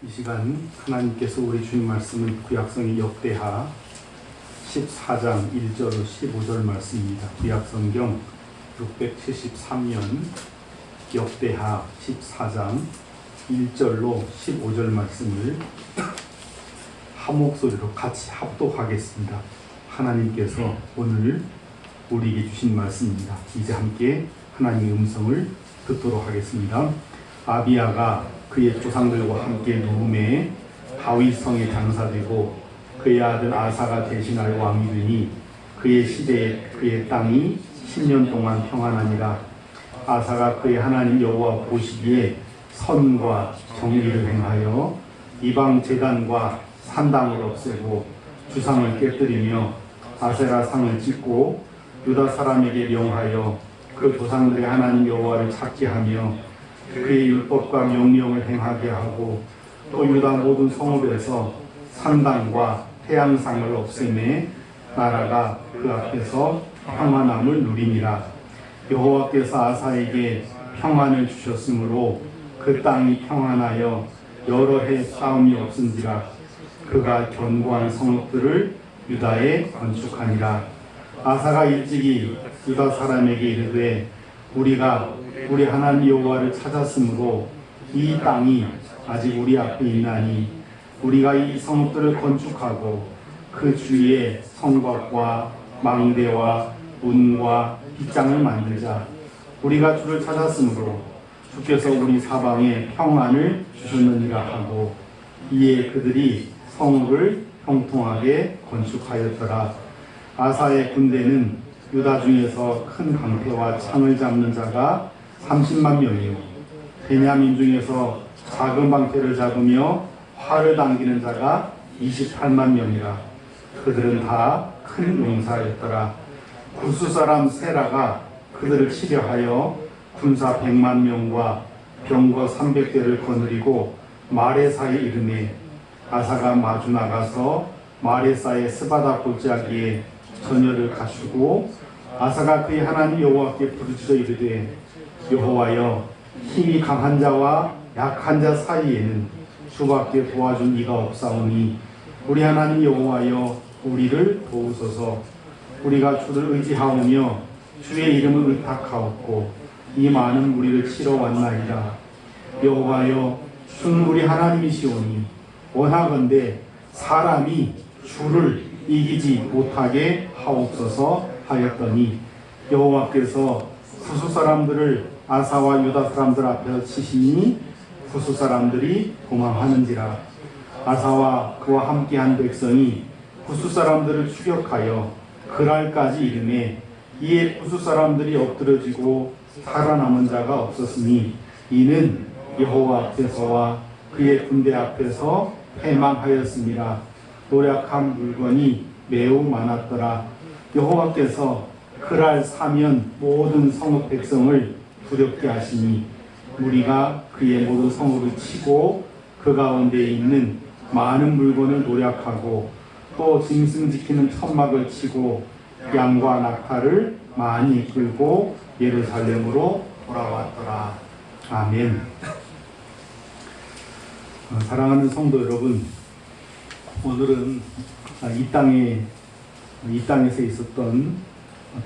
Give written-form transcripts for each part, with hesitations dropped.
이 시간 하나님께서 우리 주신 말씀은 구약성의 역대하 14장 1절 15절 말씀입니다. 구약성경 673년 역대하 14장 1절로 15절 말씀을 한 목소리로 같이 합독하겠습니다. 하나님께서 오늘 우리에게 주신 말씀입니다. 이제 함께 하나님의 음성을 듣도록 하겠습니다. 아비야가 그의 조상들과 함께 누움에 다윗성에 장사되고 그의 아들 아사가 대신하여 왕이 되니 그의 시대에 그의 땅이 10년 동안 평안하니라. 아사가 그의 하나님 여호와 보시기에 선과 정의를 행하여 이방 제단과 산당을 없애고 주상을 깨뜨리며 아세라 상을 찢고 유다 사람에게 명하여 그 조상들의 하나님 여호와를 찾게 하며 그의 율법과 명령을 행하게 하고 또 유다 모든 성읍에서 산당과 태양상을 없애매 나라가 그 앞에서 평안함을 누리니라. 여호와께서 아사에게 평안을 주셨으므로 그 땅이 평안하여 여러 해 싸움이 없은지라. 그가 견고한 성읍들을 유다에 건축하니라. 아사가 일찍이 유다 사람에게 이르되 우리가 우리 하나님 여호와를 찾았으므로 이 땅이 아직 우리 앞에 있나니 우리가 이 성읍들을 건축하고 그 주위에 성곽과 망대와 문과 빗장을 만들자. 우리가 주를 찾았으므로 주께서 우리 사방에 평안을 주셨느니라 하고 이에 그들이 성읍을 형통하게 건축하였더라. 아사의 군대는 유다 중에서 큰 방패와 창을 잡는 자가 30만 명이요 베냐민 중에서 작은 방패를 잡으며 활을 당기는 자가 28만 명이라. 그들은 다 큰 용사였더라. 구스 사람 세라가 그들을 치려하여 군사 100만 명과 병거 300대를 거느리고 마레사에 이르매 아사가 마주 나가서 마레사의 스바다 골짜기에 전열을 갖추고 아사가 그의 하나님 여호와께 부르짖어 이르되 여호와여, 힘이 강한 자와 약한 자 사이에는 주밖에 도와준 이가 없사오니 우리 하나님 여호와여, 우리를 도우소서. 우리가 주를 의지하오며 주의 이름을 의탁하옵고 이 많은 무리를 치러 왔나이다. 여호와여, 주는 우리 하나님이시오니 원하건대 사람이 주를 이기지 못하게 하옵소서 하였더니 여호와께서 구스 사람들을 아사와 유다 사람들 앞에서 치시니 구스 사람들이 도망하는지라. 아사와 그와 함께한 백성이 구스 사람들을 추격하여 그랄까지 이르매 이에 구스 사람들이 엎드러지고 살아남은 자가 없었으니 이는 여호와 앞에서와 그의 군대 앞에서 패망하였습니다. 노력한 물건이 매우 많았더라. 여호와께서 그랄 사면 모든 성읍 백성을 두렵게 하시니 무리가 그의 모든 성읍을 치고 그 가운데 있는 많은 물건을 노략하고 또 짐승 지키는 천막을 치고 양과 낙타를 많이 끌고 예루살렘으로 돌아왔더라. 아멘. 사랑하는 성도 여러분, 오늘은 이 땅에서 있었던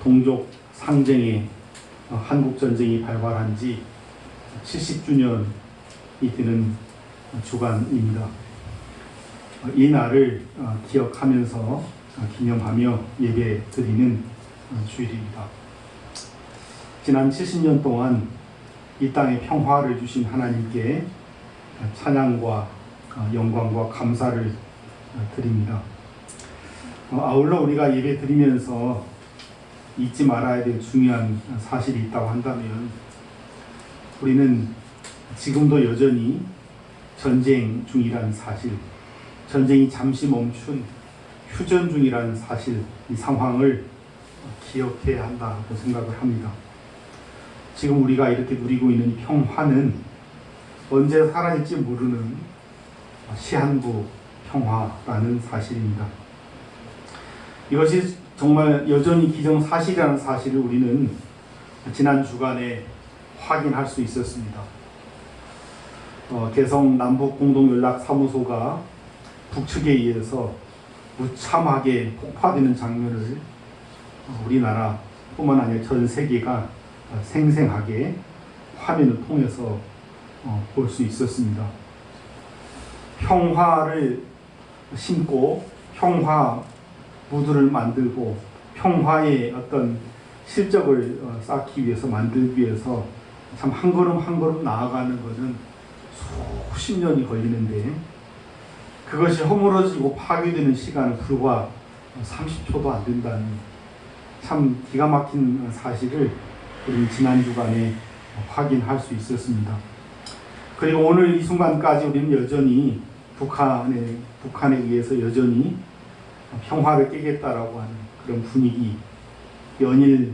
동족 상쟁의 한국전쟁이 발발한 지 70주년이 되는 주간입니다. 이 날을 기억하면서 기념하며 예배 드리는 주일입니다. 지난 70년 동안 이 땅에 평화를 주신 하나님께 찬양과 영광과 감사를 드립니다. 아울러 우리가 예배 드리면서 잊지 말아야 될 중요한 사실이 있다고 한다면 우리는 지금도 여전히 전쟁 중이라는 사실, 전쟁이 잠시 멈춘 휴전 중이라는 사실, 이 상황을 기억해야 한다고 생각을 합니다. 지금 우리가 이렇게 누리고 있는 평화는 언제 사라질지 모르는 시한부 평화라는 사실입니다. 이것이 정말 여전히 기정사실이라는 사실을 우리는 지난 주간에 확인할 수 있었습니다. 개성 남북공동연락사무소가 북측에 의해서 무참하게 폭파되는 장면을 우리나라뿐만 아니라 전 세계가 생생하게 화면을 통해서 볼 수 있었습니다. 평화를 심고 평화 무드를 만들고 평화의 어떤 실적을 쌓기 위해서 만들기 위해서 참 한 걸음 한 걸음 나아가는 것은 수십 년이 걸리는데 그것이 허물어지고 파괴되는 시간은 불과 30초도 안 된다는 참 기가 막힌 사실을 우리는 지난 주간에 확인할 수 있었습니다. 그리고 오늘 이 순간까지 우리는 여전히 북한에 의해서 여전히 평화를 깨겠다라고 하는 그런 분위기, 연일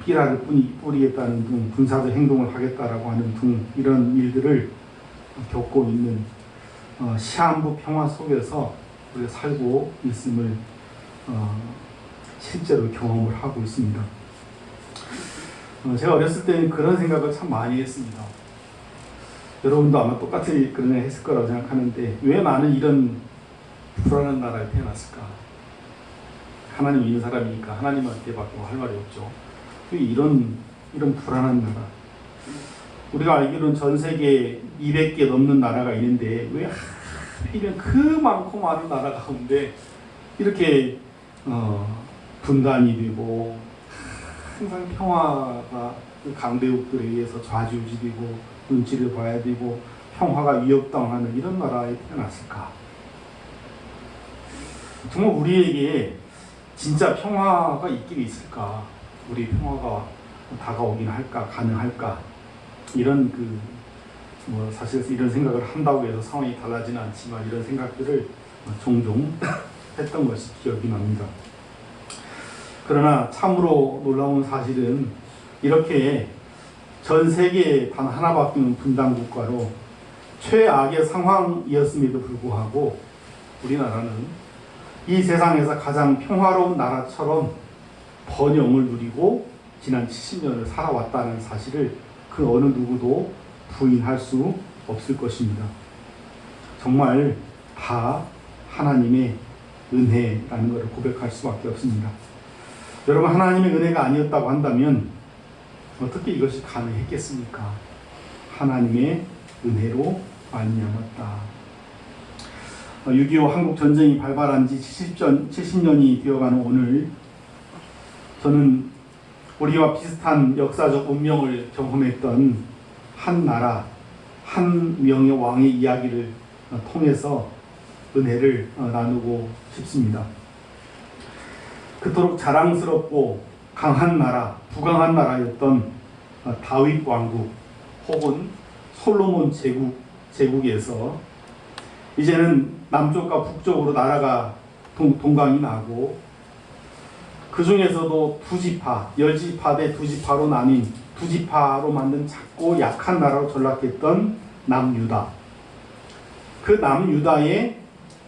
삐라를 뿌리겠다는 등 군사적 행동을 하겠다라고 하는 등 이런 일들을 겪고 있는 시한부 평화 속에서 우리가 살고 있음을 실제로 경험을 하고 있습니다. 제가 어렸을 때는 그런 생각을 참 많이 했습니다. 여러분도 아마 똑같이 그런 일 했을 거라고 생각하는데 왜 나는 이런 불안한 나라에 태어났을까? 하나님 믿는 사람이니까 하나님한테밖에 할 말이 없죠. 왜 이런 불안한 나라? 우리가 알기로는 전 세계 200개 넘는 나라가 있는데 왜 하필이면 그 많고 많은 나라 가운데 이렇게 분단이 되고 항상 평화가 강대국들에 의해서 좌지우지되고 눈치를 봐야 되고 평화가 위협당하는 이런 나라에 태어났을까? 정말 우리에게 진짜 평화가 있긴 있을까? 우리 평화가 다가오긴 할까? 가능할까? 이런 사실 이런 생각을 한다고 해서 상황이 달라지는 않지만 이런 생각들을 종종 했던 것이 기억이 납니다. 그러나 참으로 놀라운 사실은 이렇게 전 세계에 단 하나밖에 없는 분단 국가로 최악의 상황이었음에도 불구하고 우리나라는 이 세상에서 가장 평화로운 나라처럼 번영을 누리고 지난 70년을 살아왔다는 사실을 그 어느 누구도 부인할 수 없을 것입니다. 정말 다 하나님의 은혜라는 것을 고백할 수밖에 없습니다. 여러분, 하나님의 은혜가 아니었다고 한다면 어떻게 이것이 가능했겠습니까? 하나님의 은혜로 말미암았다. 6.25 한국전쟁이 발발한 지 70년이 되어가는 오늘 저는 우리와 비슷한 역사적 운명을 경험했던 한 나라, 한 명의 왕의 이야기를 통해서 은혜를 나누고 싶습니다. 그토록 자랑스럽고 강한 나라, 부강한 나라였던 다윗 왕국 혹은 솔로몬 제국에서 이제는 남쪽과 북쪽으로 나라가 동강이 나고 그 중에서도 두 지파, 10지파 대 두 지파로 나뉜 두 지파로 만든 작고 약한 나라로 전락했던 남유다. 그 남유다의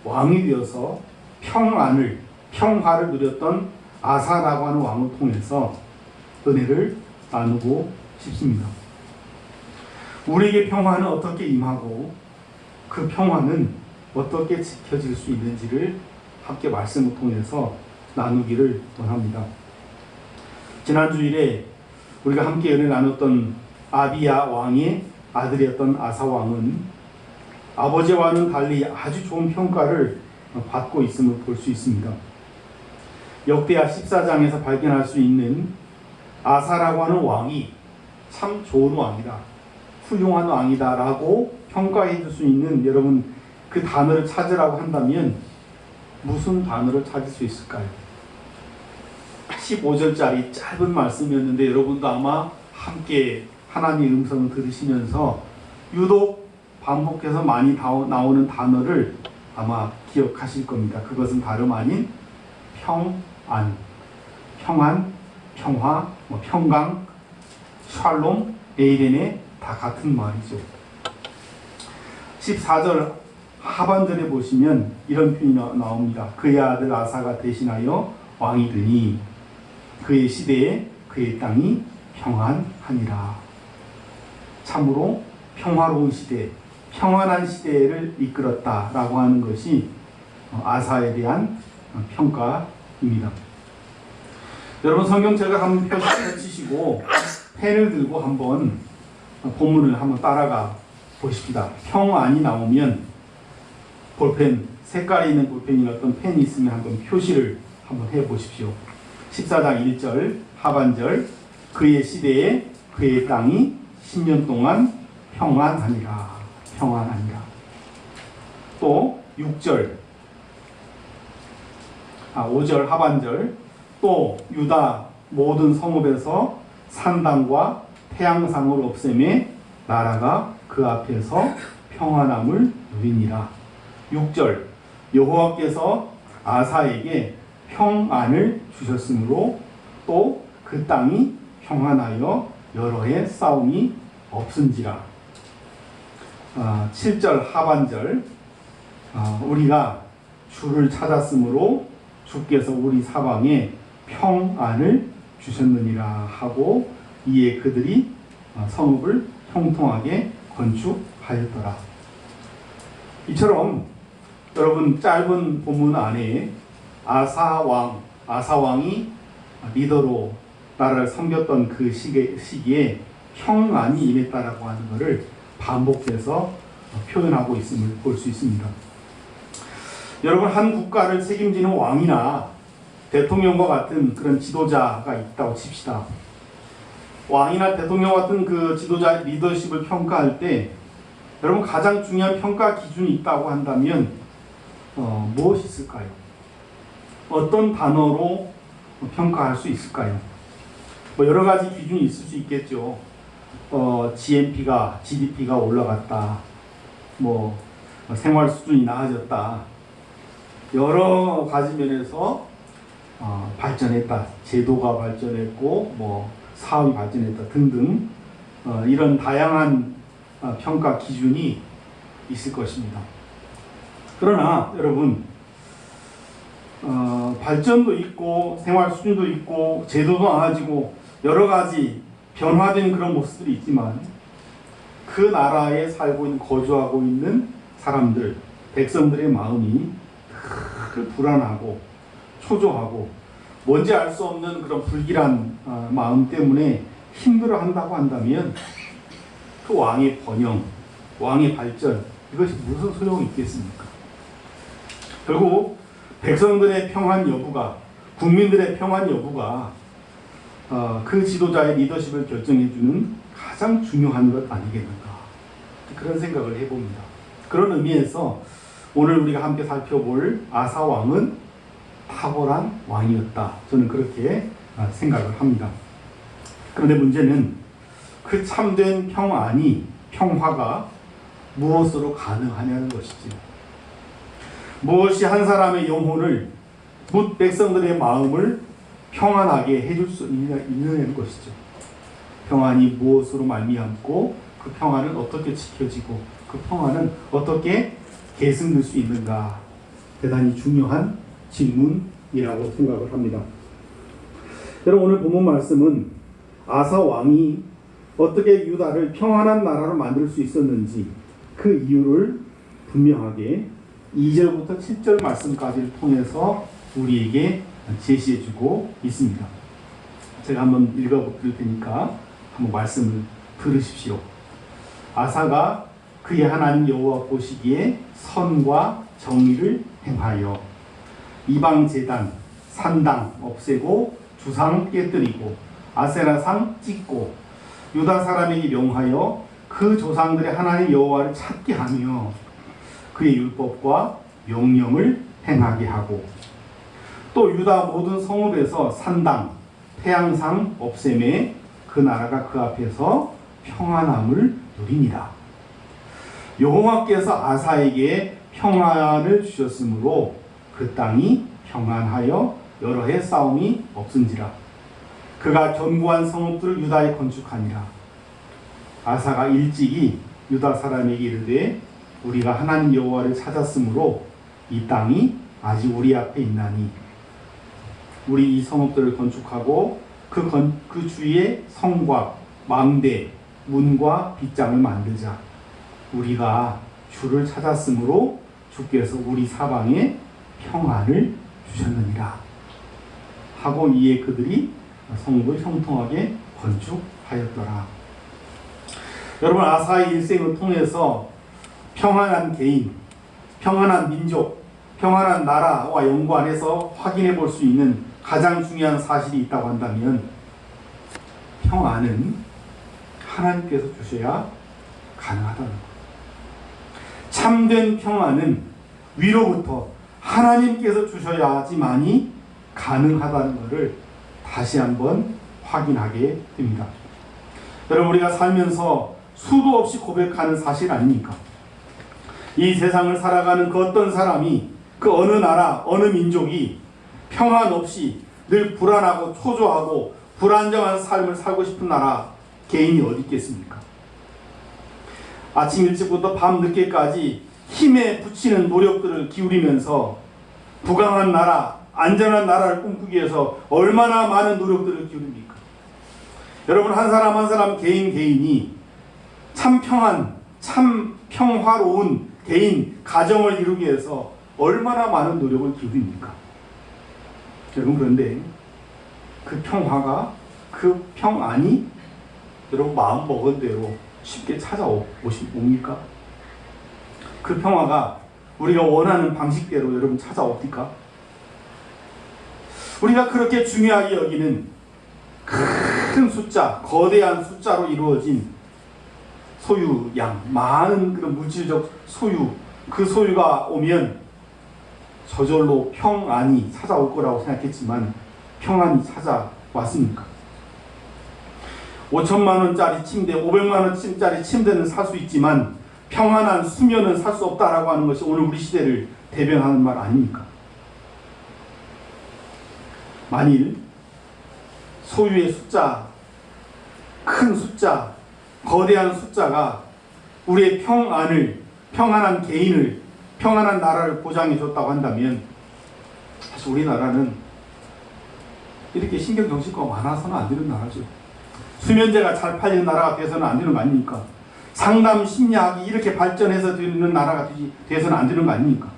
왕이 되어서 평화를 누렸던 아사라고 하는 왕을 통해서 은혜를 나누고 싶습니다. 우리에게 평화는 어떻게 임하고 그 평화는 어떻게 지켜질 수 있는지를 함께 말씀을 통해서 나누기를 원합니다. 지난 주일에 우리가 함께 은혜를 나눴던 아비야 왕의 아들이었던 아사 왕은 아버지와는 달리 아주 좋은 평가를 받고 있음을 볼 수 있습니다. 역대하 14장에서 발견할 수 있는 아사라고 하는 왕이 참 좋은 왕이다, 훌륭한 왕이다 라고 평가해 줄 수 있는 여러분 그 단어를 찾으라고 한다면 무슨 단어를 찾을 수 있을까요? 15절짜리 짧은 말씀이었는데 여러분도 아마 함께 하나님의 음성을 들으시면서 유독 반복해서 많이 나오는 단어를 아마 기억하실 겁니다. 그것은 다름 아닌 평안, 평화, 평강, 샬롬, 에이렌에 다 같은 말이죠. 14절 하반절에 보시면 이런 표현이 나옵니다. 그의 아들 아사가 대신하여 왕이 되니 그의 시대에 그의 땅이 평안하니라. 참으로 평화로운 시대, 평안한 시대를 이끌었다라고 하는 것이 아사에 대한 평가입니다. 여러분 성경책을 한번 펼치시고 펜을 들고 한번 본문을 한번 따라가 보십시다. 평안이 나오면 볼펜, 색깔이 있는 볼펜이나 어떤 펜이 있으면 한번 표시를 한번 해 보십시오. 14장 1절 하반절, 그의 시대에 그의 땅이 10년 동안 평안하니라. 평안하니라. 또 6절 5절 하반절, 또 유다 모든 성읍에서 산당과 태양상을 없애매 나라가 그 앞에서 평안함을 누리니라. 6절 여호와께서 아사에게 평안을 주셨으므로 또 그 땅이 평안하여 여러 해 싸움이 없은지라. 7절 하반절 우리가 주를 찾았으므로 주께서 우리 사방에 평안을 주셨느니라 하고 이에 그들이 성읍을 형통하게 건축하였더라. 이처럼 여러분 짧은 본문 안에 아사왕이 리더로 나라를 섬겼던 그 시기에 평안이 임했다라고 하는 것을 반복해서 표현하고 있음을 볼 수 있습니다. 여러분 한 국가를 책임지는 왕이나 대통령과 같은 그런 지도자가 있다고 칩시다. 왕이나 대통령 같은 그 지도자의 리더십을 평가할 때 여러분 가장 중요한 평가 기준이 있다고 한다면 무엇이 있을까요? 어떤 단어로 평가할 수 있을까요? 여러 가지 기준이 있을 수 있겠죠. GDP가 올라갔다. 생활 수준이 나아졌다. 여러 가지 면에서 발전했다. 제도가 발전했고 사업이 발전했다 등등 이런 다양한 평가 기준이 있을 것입니다. 그러나 여러분 발전도 있고 생활 수준도 있고 제도도 나아지고 여러 가지 변화된 그런 모습들이 있지만 그 나라에 살고 있는 거주하고 있는 사람들, 백성들의 마음이 늘 불안하고 초조하고 뭔지 알 수 없는 그런 불길한 마음 때문에 힘들어한다고 한다면 그 왕의 번영, 왕의 발전 이것이 무슨 소용이 있겠습니까? 결국 백성들의 평안 여부가, 국민들의 평안 여부가 그 지도자의 리더십을 결정해주는 가장 중요한 것 아니겠는가, 그런 생각을 해봅니다. 그런 의미에서 오늘 우리가 함께 살펴볼 아사 왕은 탁월한 왕이었다. 저는 그렇게 생각을 합니다. 그런데 문제는 그 참된 평화가 무엇으로 가능하냐는 것이죠. 무엇이 한 사람의 영혼을, 묻 백성들의 마음을 평안하게 해줄 수 있느냐는 것이죠. 평안이 무엇으로 말미암고 그 평안은 어떻게 지켜지고 그 평안은 어떻게 계승될 수 있는가, 대단히 중요한 질문이라고 생각을 합니다. 여러분 오늘 본문 말씀은 아사 왕이 어떻게 유다를 평안한 나라로 만들 수 있었는지 그 이유를 분명하게 2절부터 7절 말씀까지를 통해서 우리에게 제시해주고 있습니다. 제가 한번 읽어드릴 테니까 한번 말씀을 들으십시오. 아사가 그의 하나님 여호와 보시기에 선과 정의를 행하여 이방 제단 산당 없애고 주상 깨뜨리고 아세라상 찢고 유다 사람에게 명하여 그 조상들의 하나님 여호와를 찾게 하며 그의 율법과 명령을 행하게 하고 또 유다 모든 성읍에서 산당 태양상 없애매 그 나라가 그 앞에서 평안함을 누리니라. 여호와께서 아사에게 평안을 주셨으므로 그 땅이 평안하여 여러 해 싸움이 없은지라. 그가 견고한 성읍들을 유다에 건축하니라. 아사가 일찍이 유다 사람에게 이르되 우리가 하나님 여호와를 찾았으므로 이 땅이 아직 우리 앞에 있나니 우리 이 성읍들을 건축하고 그 주위에 성과 망대 문과 빗장을 만들자. 우리가 주를 찾았으므로 주께서 우리 사방에 평안을 주셨느니라 하고 이에 그들이 성읍을 형통하게 건축하였더라. 여러분, 아사의 일생을 통해서 평안한 개인, 평안한 민족, 평안한 나라와 연관해서 확인해 볼 수 있는 가장 중요한 사실이 있다고 한다면 평안은 하나님께서 주셔야 가능하다는 것. 참된 평안은 위로부터 하나님께서 주셔야지만이 가능하다는 것을 다시 한번 확인하게 됩니다. 여러분, 우리가 살면서 수도 없이 고백하는 사실 아닙니까? 이 세상을 살아가는 그 어떤 사람이, 그 어느 나라, 어느 민족이 평안 없이 늘 불안하고 초조하고 불안정한 삶을 살고 싶은 나라, 개인이 어디 있겠습니까? 아침 일찍부터 밤 늦게까지 힘에 부치는 노력들을 기울이면서 부강한 나라, 안전한 나라를 꿈꾸기 위해서 얼마나 많은 노력들을 기울입니까? 여러분, 한 사람 한 사람 개인이 참 평안, 참 평화로운 개인, 가정을 이루기 위해서 얼마나 많은 노력을 기울입니까? 여러분, 그런데 그 평화가, 그 평안이 여러분 마음 먹은 대로 쉽게 찾아옵니까? 그 평화가 우리가 원하는 방식대로 여러분 찾아옵니까? 우리가 그렇게 중요하게 여기는 큰 숫자, 거대한 숫자로 이루어진 소유양, 많은 그런 물질적 소유, 그 소유가 오면 저절로 평안이 찾아올 거라고 생각했지만 평안이 찾아왔습니까? 5천만 원짜리 침대, 500만 원짜리 침대는 살 수 있지만 평안한 수면은 살 수 없다라고 하는 것이 오늘 우리 시대를 대변하는 말 아닙니까? 만일 소유의 숫자, 큰 숫자, 거대한 숫자가 우리의 평안을, 평안한 개인을, 평안한 나라를 보장해 줬다고 한다면 사실 우리나라는 이렇게 신경정신과가 많아서는 안 되는 나라죠. 수면제가 잘 팔리는 나라가 돼서는 안 되는 거 아닙니까? 상담 심리학이 이렇게 발전해서 되는 나라가 돼서는 안 되는 거 아닙니까?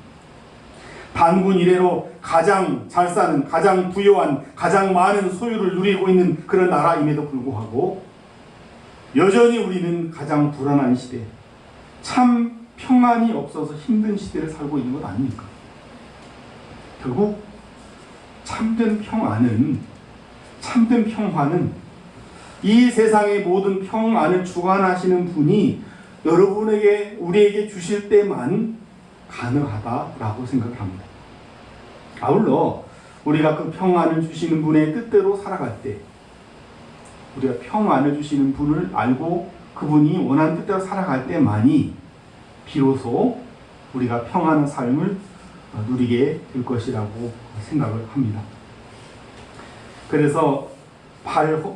단군 이래로 가장 잘 사는, 가장 부유한, 가장 많은 소유를 누리고 있는 그런 나라임에도 불구하고 여전히 우리는 가장 불안한 시대, 참 평안이 없어서 힘든 시대를 살고 있는 것 아닙니까? 결국 참된 평안은, 참된 평화는 이 세상의 모든 평안을 주관하시는 분이 여러분에게, 우리에게 주실 때만 가능하다라고 생각합니다. 아울러 우리가 그 평안을 주시는 분의 뜻대로 살아갈 때, 우리가 평안을 주시는 분을 알고 그분이 원하는 뜻대로 살아갈 때만이 비로소 우리가 평안한 삶을 누리게 될 것이라고 생각을 합니다. 그래서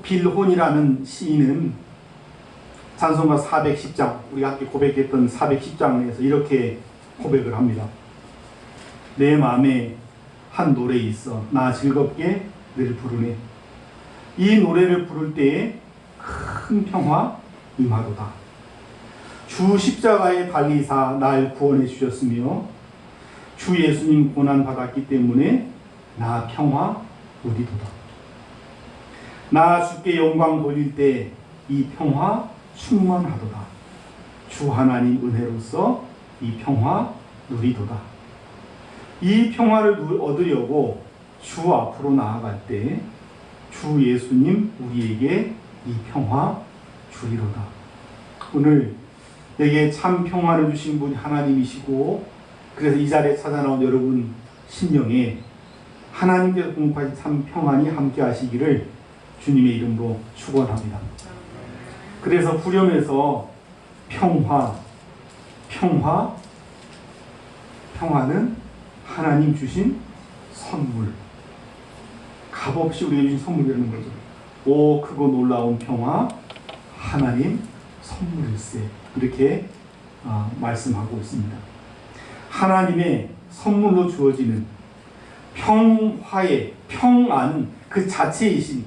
빌혼이라는 시인은 찬송가 410장, 우리가 함께 고백했던 410장에서 이렇게 고백을 합니다. 내 마음에 한 노래 있어 나 즐겁게 늘 부르네. 이 노래를 부를 때에 큰 평화 임하도다. 주 십자가에 달리사 날 구원해 주셨으며 주 예수님 고난 받았기 때문에 나 평화 누리도다. 나 주께 영광 돌릴 때 이 평화 충만하도다. 주 하나님 은혜로서 이 평화 누리도다. 이 평화를 얻으려고 주 앞으로 나아갈 때 주 예수님 우리에게 이 평화 주리로다. 오늘 내게 참 평화를 주신 분이 하나님이시고, 그래서 이 자리에 찾아 나온 여러분 심령에 하나님께서 공급하신 참 평안이 함께 하시기를 주님의 이름으로 축원합니다. 그래서 후렴에서 평화는 하나님 주신 선물, 값없이 우리에게 주신 선물이라는 거죠. 오 크고 놀라운 평화, 하나님 선물일세, 이렇게 말씀하고 있습니다. 하나님의 선물로 주어지는 평화의 평안 그 자체이신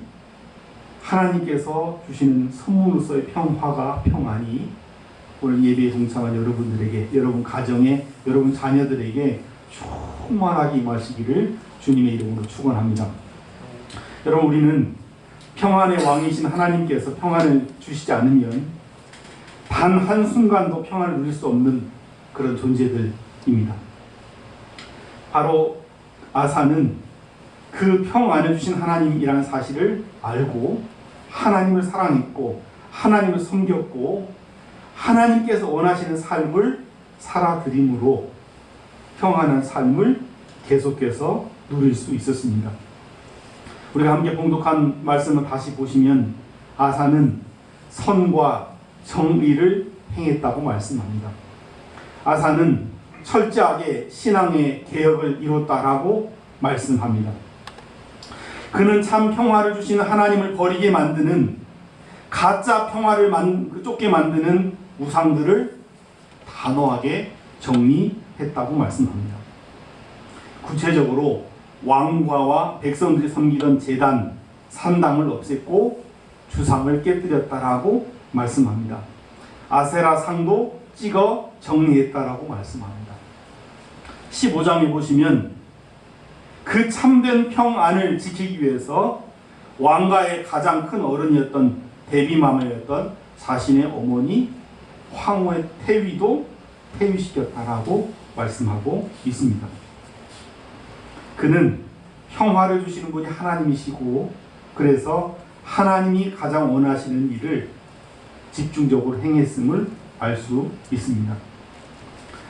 하나님께서 주시는 선물로서의 평화가, 평안이 오늘 예배에 동참한 여러분들에게, 여러분 가정에, 여러분 자녀들에게 충만하게 임하시기를 주님의 이름으로 축원합니다. 여러분, 우리는 평안의 왕이신 하나님께서 평안을 주시지 않으면 단 한순간도 평안을 누릴 수 없는 그런 존재들입니다. 바로 아사는 그 평안을 주신 하나님이라는 사실을 알고 하나님을 사랑했고 하나님을 섬겼고 하나님께서 원하시는 삶을 살아드림으로 평안한 삶을 계속해서 누릴 수 있었습니다. 우리가 함께 봉독한 말씀을 다시 보시면 아사는 선과 정의를 행했다고 말씀합니다. 아사는 철저하게 신앙의 개혁을 이뤘다라고 말씀합니다. 그는 참 평화를 주시는 하나님을 버리게 만드는 가짜 평화를 쫓게 만드는 우상들을 단호하게 정리했다고 말씀합니다. 구체적으로 왕과와 백성들이 섬기던 제단, 산당을 없앴고 주상을 깨뜨렸다라고 말씀합니다. 아세라 상도 찍어 정리했다라고 말씀합니다. 15장에 보시면 그 참된 평안을 지키기 위해서 왕가의 가장 큰 어른이었던 데비마마였던 자신의 어머니 황후의 태위도 폐위시켰다라고 말씀하고 있습니다. 그는 평화를 주시는 분이 하나님이시고 그래서 하나님이 가장 원하시는 일을 집중적으로 행했음을 알 수 있습니다.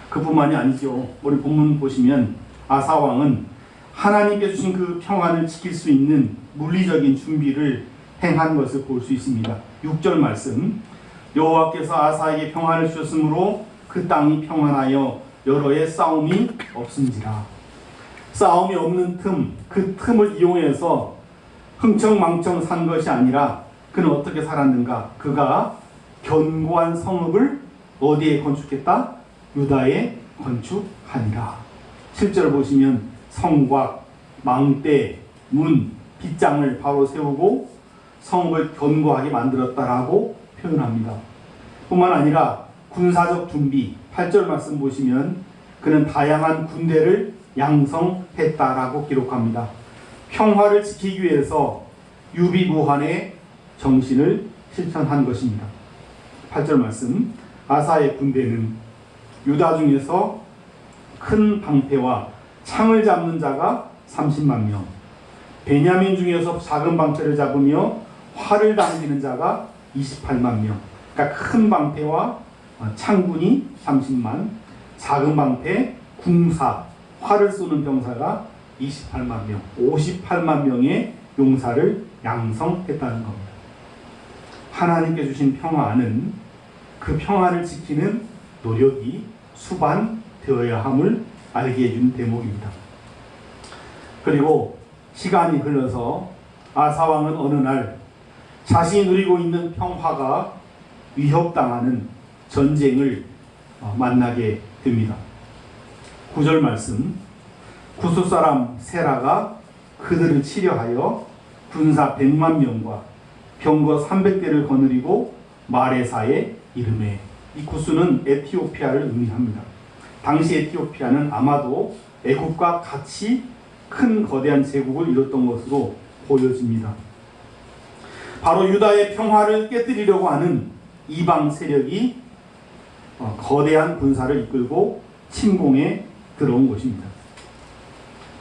그뿐만이 아니죠. 우리 본문 보시면 아사 왕은 하나님께 주신 그 평안을 지킬 수 있는 물리적인 준비를 행한 것을 볼 수 있습니다. 6절 말씀, 여호와께서 아사에게 평안을 주셨으므로 그 땅이 평안하여 여러 해 싸움이 없은지라. 싸움이 없는 틈, 그 틈을 이용해서 흥청망청 산 것이 아니라 그는 어떻게 살았는가? 그가 견고한 성읍을 어디에 건축했다? 유다에 건축하니라. 7절 보시면 성곽, 망대, 문, 빗장을 바로 세우고 성읍을 견고하게 만들었다라고 표현합니다. 뿐만 아니라 군사적 준비, 8절 말씀 보시면 그는 다양한 군대를 양성했다라고 기록합니다. 평화를 지키기 위해서 유비무환의 정신을 실천한 것입니다. 8절 말씀, 아사의 군대는 유다 중에서 큰 방패와 창을 잡는 자가 30만 명, 베냐민 중에서 작은 방패를 잡으며 활을 당기는 자가 28만 명. 그러니까 큰 방패와 창군이 30만, 작은 방패, 궁사, 활을 쏘는 병사가 28만 명, 58만 명의 용사를 양성했다는 겁니다. 하나님께 주신 평화는 그 평화를 지키는 노력이 수반되어야 함을 알게 해준 대목입니다. 그리고 시간이 흘러서 아사왕은 어느 날 자신이 누리고 있는 평화가 위협당하는 전쟁을 만나게 됩니다. 9절 말씀, 구스 사람 세라가 그들을 치려하여 군사 100만 명과 병거 300대를 거느리고 마레사에 이르매. 이 구스는 에티오피아를 의미합니다. 당시 에티오피아는 아마도 애국과 같이 큰 거대한 제국을 이뤘던 것으로 보여집니다. 바로 유다의 평화를 깨뜨리려고 하는 이방 세력이 거대한 군사를 이끌고 침공에 들어온 것입니다.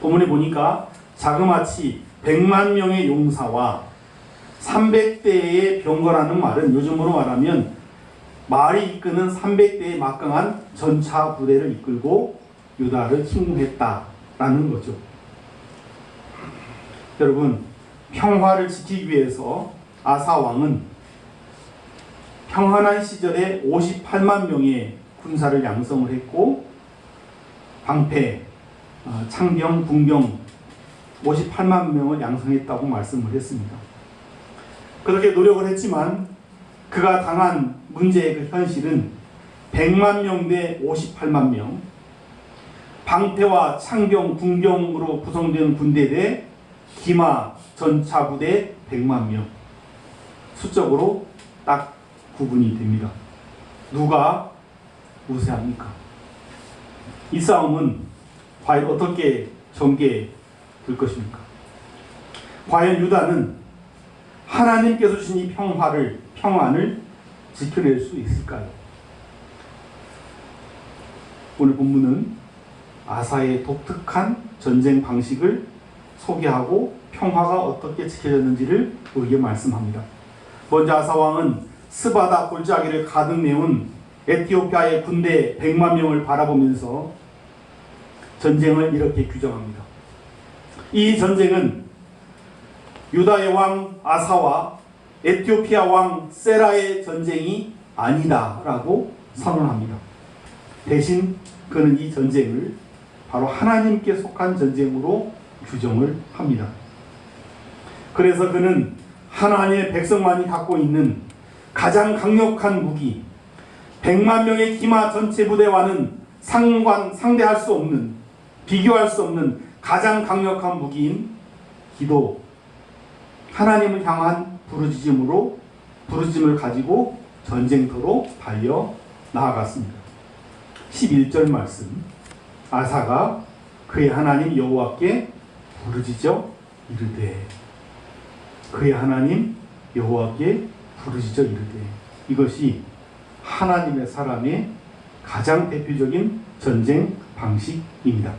본문에 보니까 자그마치 100만 명의 용사와 300대의 병거라는 말은 요즘으로 말하면 말이 이끄는 300대의 막강한 전차 부대를 이끌고 유다를 침공했다라는 거죠. 여러분, 평화를 지키기 위해서 아사 왕은 평안한 시절에 58만 명의 군사를 양성을 했고 방패, 창병, 군병 58만 명을 양성했다고 말씀을 했습니다. 그렇게 노력을 했지만 그가 당한 문제의 그 현실은 100만 명 대 58만 명, 방패와 창병, 군병으로 구성된 군대 대 기마, 전차부대 100만 명, 수적으로 딱 구분이 됩니다. 누가 우세합니까? 이 싸움은 과연 어떻게 전개될 것입니까? 과연 유다는 하나님께서 주신 이 평안을 지켜낼 수 있을까요? 오늘 본문은 아사의 독특한 전쟁 방식을 소개하고 평화가 어떻게 지켜졌는지를 우리에게 말씀합니다. 먼저 아사 왕은 스바다 골짜기를 가득 메운 에티오피아의 군대 100만 명을 바라보면서 전쟁을 이렇게 규정합니다. 이 전쟁은 유다의 왕 아사와 에티오피아 왕 세라의 전쟁이 아니다라고 선언합니다. 대신 그는 이 전쟁을 바로 하나님께 속한 전쟁으로 규정을 합니다. 그래서 그는 하나님의 백성만이 갖고 있는 가장 강력한 무기, 100만 명의 기마 전체 부대와는 상대할 수 없는, 비교할 수 없는 가장 강력한 무기인 기도, 하나님을 향한 부르짖음을 가지고 전쟁터로 달려 나아갔습니다. 11절 말씀, 아사가 그의 하나님 여호와께 부르짖어 이르되, 그의 하나님 여호와께 부르짖어 이르되, 이것이 하나님의 사람의 가장 대표적인 전쟁 방식입니다.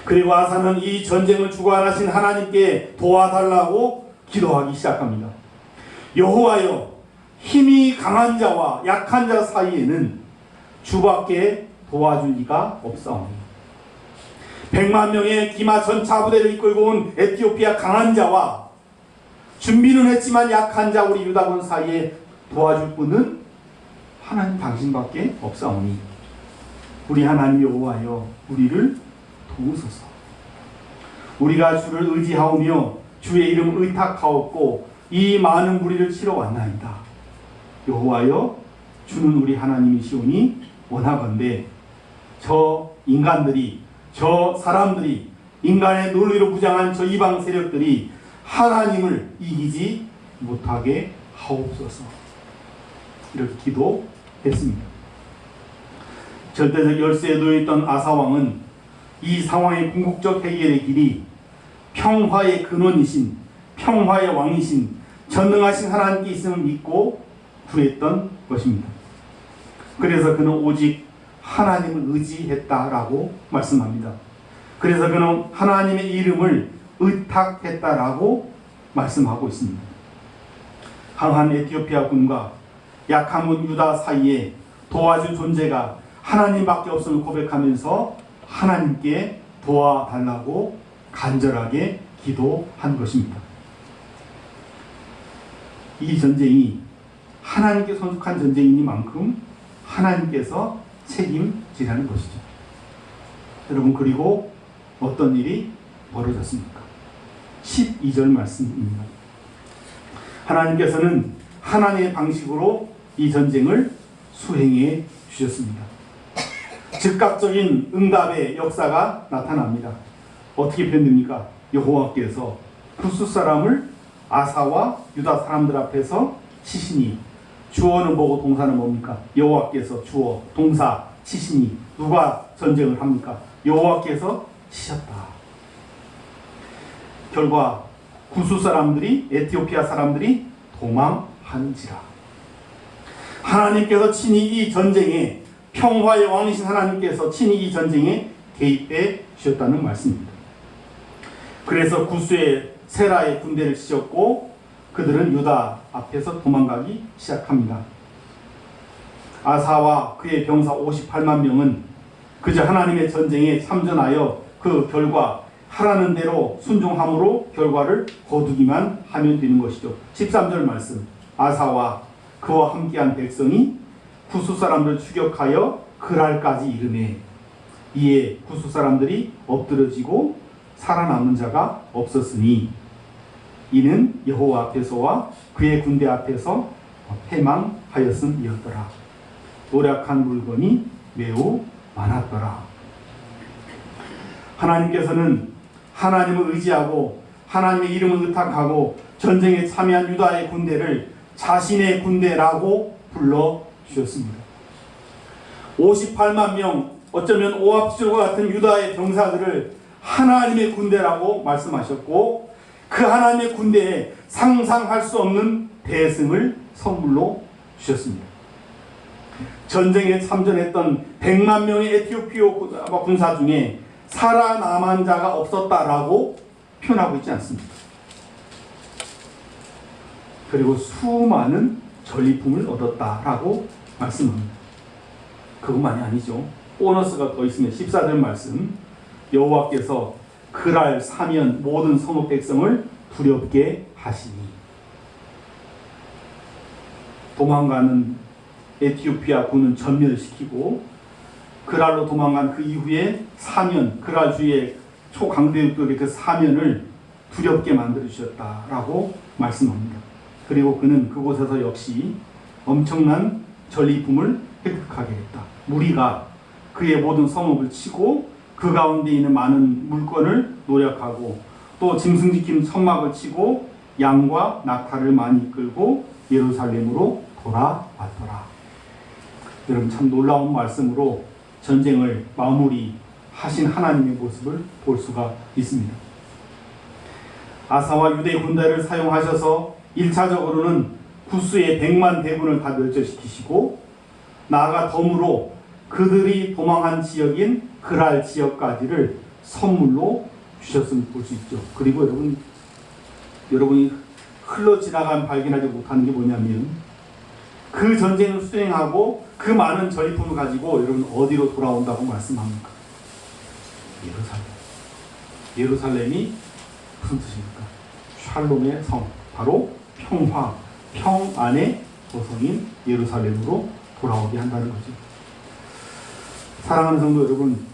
그리고 아사는 이 전쟁을 주관하신 하나님께 도와달라고 기도하기 시작합니다. 여호와여, 힘이 강한 자와 약한 자 사이에는 주밖에 도와줄 이가 없사오니 100만 명의 기마 전차 부대를 이끌고 온 에티오피아 강한 자와 준비는 했지만 약한 자 우리 유다군 사이에 도와줄 분은 하나님 당신밖에 없사오니 우리 하나님 여호와여, 우리를 도우소서. 우리가 주를 의지하오며 주의 이름을 의탁하옵고 이 많은 무리를 치러 왔나이다. 여호와여, 주는 우리 하나님이시오니 원하건대 저 인간들이, 저 사람들이, 인간의 논리로 무장한 저 이방 세력들이 하나님을 이기지 못하게 하옵소서. 이렇게 기도했습니다. 절대적 열세에 놓여있던 아사왕은 이 상황의 궁극적 해결의 길이 평화의 근원이신, 평화의 왕이신, 전능하신 하나님께 있음을 믿고 구했던 것입니다. 그래서 그는 오직 하나님을 의지했다라고 말씀합니다. 그래서 그는 하나님의 이름을 의탁했다라고 말씀하고 있습니다. 강한 에티오피아 군과 약한 군 유다 사이에 도와줄 존재가 하나님밖에 없음을 고백하면서 하나님께 도와달라고 간절하게 기도한 것입니다. 이 전쟁이 하나님께 속한 전쟁이니만큼 하나님께서 책임지라는 것이죠. 여러분, 그리고 어떤 일이 벌어졌습니까? 12절 말씀입니다. 하나님께서는 하나님의 방식으로 이 전쟁을 수행해 주셨습니다. 즉각적인 응답의 역사가 나타납니다. 어떻게 표현됩니까? 여호와께서 구스 사람을 아사와 유다 사람들 앞에서 치시니, 주어는 뭐고 동사는 뭡니까? 여호와께서 주어, 동사, 치시니, 누가 전쟁을 합니까? 여호와께서 치셨다. 결과 구스 사람들이, 에티오피아 사람들이 도망하는지라. 하나님께서 친히 이 전쟁에, 평화의 왕이신 하나님께서 친히 이 전쟁에 개입해 주셨다는 말씀입니다. 그래서 구스의 세라의 군대를 치셨고 그들은 유다 앞에서 도망가기 시작합니다. 아사와 그의 병사 58만 명은 그저 하나님의 전쟁에 참전하여 그 결과 하라는 대로 순종함으로 결과를 거두기만 하면 되는 것이죠. 13절 말씀, 아사와 그와 함께한 백성이 구스 사람들을 추격하여 그랄까지 이르매 이에 구스 사람들이 엎드러지고 살아남은 자가 없었으니 이는 여호와 앞에서와 그의 군대 앞에서 패망하였음이었더라. 노력한 물건이 매우 많았더라. 하나님께서는 하나님을 의지하고 하나님의 이름을 의탁하고 전쟁에 참여한 유다의 군대를 자신의 군대라고 불러 주셨습니다. 58만 명, 어쩌면 오합지졸과 같은 유다의 병사들을 하나님의 군대라고 말씀하셨고, 그 하나님의 군대에 상상할 수 없는 대승을 선물로 주셨습니다. 전쟁에 참전했던 100만 명의 에티오피아 군사 중에 살아남은 자가 없었다라고 표현하고 있지 않습니다. 그리고 수많은 전리품을 얻었다라고 말씀합니다. 그것만이 아니죠. 보너스가 더 있으면 14절 말씀, 여호와께서 그랄 사면 모든 성읍 백성을 두렵게 하시니. 도망가는 에티오피아 군은 전멸시키고, 그랄로 도망간 그 이후에 사면, 그랄 주의 초강대국들의 그 사면을 두렵게 만들어 주셨다라고 말씀합니다. 그리고 그는 그곳에서 역시 엄청난 전리품을 획득하게 했다. 무리가 그의 모든 성읍을 치고 그 가운데 있는 많은 물건을 노력하고, 또 짐승 지키는 천막을 치고 양과 낙타를 많이 끌고 예루살렘으로 돌아왔더라. 여러분, 참 놀라운 말씀으로 전쟁을 마무리하신 하나님의 모습을 볼 수가 있습니다. 아사와 유대 군대를 사용하셔서 1차적으로는 구스의 100만 대군을 다 멸절시키시고, 나아가 덤으로 그들이 도망한 지역인 그랄 지역까지를 선물로 주셨음을 볼 수 있죠. 그리고 여러분이 흘러 지나간 발견하지 못하는 게 뭐냐면, 그 전쟁을 수행하고 그 많은 전리품을 가지고 여러분 어디로 돌아온다고 말씀합니까? 예루살렘이 무슨 뜻입니까? 샬롬의 성, 바로 평화, 평안의 도성인 예루살렘으로 돌아오게 한다는 거죠. 사랑하는 성도 여러분,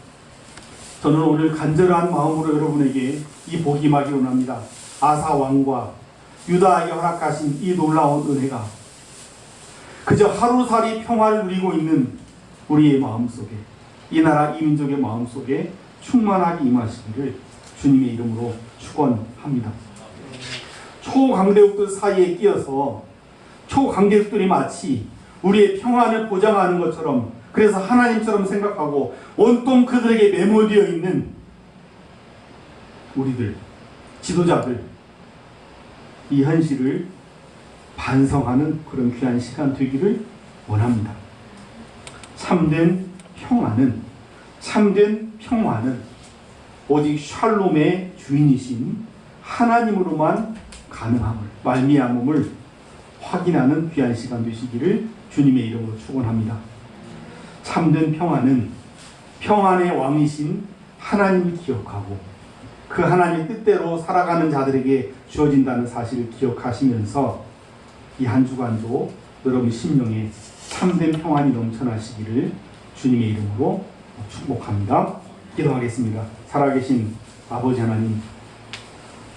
저는 오늘 간절한 마음으로 여러분에게 이 복이 임하기 원합니다. 아사 왕과 유다에게 허락하신 이 놀라운 은혜가 그저 하루살이 평화를 누리고 있는 우리의 마음속에, 이 나라 이 민족의 마음속에 충만하게 임하시기를 주님의 이름으로 축원합니다. 초강대국들 사이에 끼어서 초강대국들이 마치 우리의 평안을 보장하는 것처럼, 그래서 하나님처럼 생각하고 온통 그들에게 매몰되어 있는 우리들, 지도자들, 이 현실을 반성하는 그런 귀한 시간 되기를 원합니다. 참된 평화는 오직 샬롬의 주인이신 하나님으로만 가능함을, 말미암음을 확인하는 귀한 시간 되시기를 주님의 이름으로 축원합니다. 참된 평화는 평안의 왕이신 하나님을 기억하고 그 하나님의 뜻대로 살아가는 자들에게 주어진다는 사실을 기억하시면서 이 한 주간도 여러분 심령에 참된 평안이 넘쳐나시기를 주님의 이름으로 축복합니다. 기도하겠습니다. 살아계신 아버지 하나님,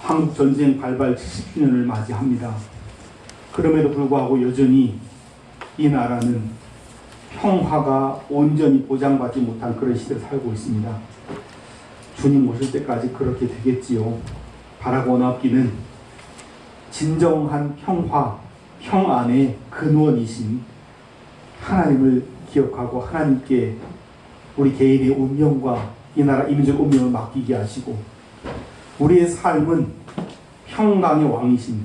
한국 전쟁 발발 70주년을 맞이합니다. 그럼에도 불구하고 여전히 이 나라는 평화가 온전히 보장받지 못한 그런 시대에 살고 있습니다. 주님 오실 때까지 그렇게 되겠지요. 바라고 원하기는 진정한 평안의 근원이신 하나님을 기억하고 하나님께 우리 개인의 운명과 이 나라 이 민족 운명을 맡기게 하시고, 우리의 삶은 평강의 왕이신,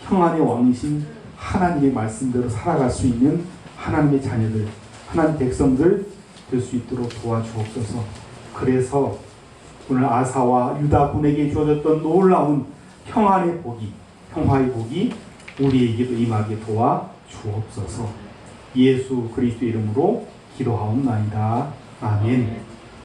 평안의 왕이신 하나님의 말씀대로 살아갈 수 있는 하나님의 자녀들, 하나님 백성들 될 수 있도록 도와주옵소서. 그래서 오늘 아사와 유다군에게 주어졌던 놀라운 평안의 복이, 평화의 복이 우리에게도 임하게 도와주옵소서. 예수 그리스도 이름으로 기도하옵나이다. 아멘.